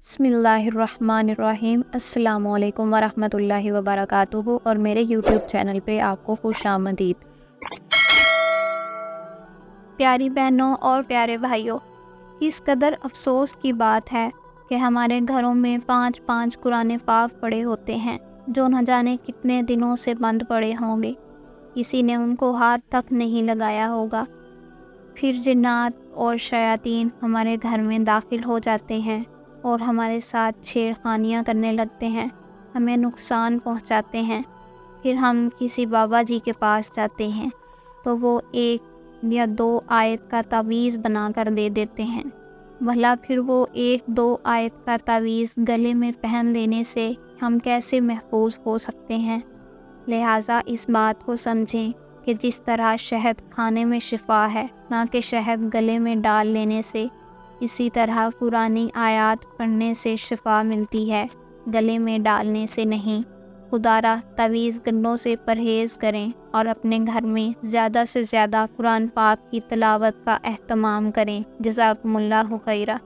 بسم اللہ الرحمن الرحیم۔ السلام علیکم ورحمۃ اللہ وبرکاتہ اور میرے یوٹیوب چینل پہ آپ کو خوش آمدید۔ پیاری بہنوں اور پیارے بھائیوں، کس قدر افسوس کی بات ہے کہ ہمارے گھروں میں 5 قرآن پاک پڑے ہوتے ہیں جو نہ جانے کتنے دنوں سے بند پڑے ہوں گے، کسی نے ان کو ہاتھ تک نہیں لگایا ہوگا۔ پھر جنات اور شیاطین ہمارے گھر میں داخل ہو جاتے ہیں اور ہمارے ساتھ چھیڑ خانیاں کرنے لگتے ہیں، ہمیں نقصان پہنچاتے ہیں۔ پھر ہم کسی بابا جی کے پاس جاتے ہیں تو وہ 1 یا 2 آیت کا تعویذ بنا کر دے دیتے ہیں۔ بھلا پھر وہ 1-2 آیت کا تعویذ گلے میں پہن لینے سے ہم کیسے محفوظ ہو سکتے ہیں؟ لہٰذا اس بات کو سمجھیں کہ جس طرح شہد کھانے میں شفا ہے، نہ کہ شہد گلے میں ڈال لینے سے، اسی طرح قرآنی آیات پڑھنے سے شفا ملتی ہے، گلے میں ڈالنے سے نہیں۔ خدا را تعویذ گنوں سے پرہیز کریں اور اپنے گھر میں زیادہ سے زیادہ قرآن پاک کی تلاوت کا اہتمام کریں۔ جزاکم اللہ خیرہ۔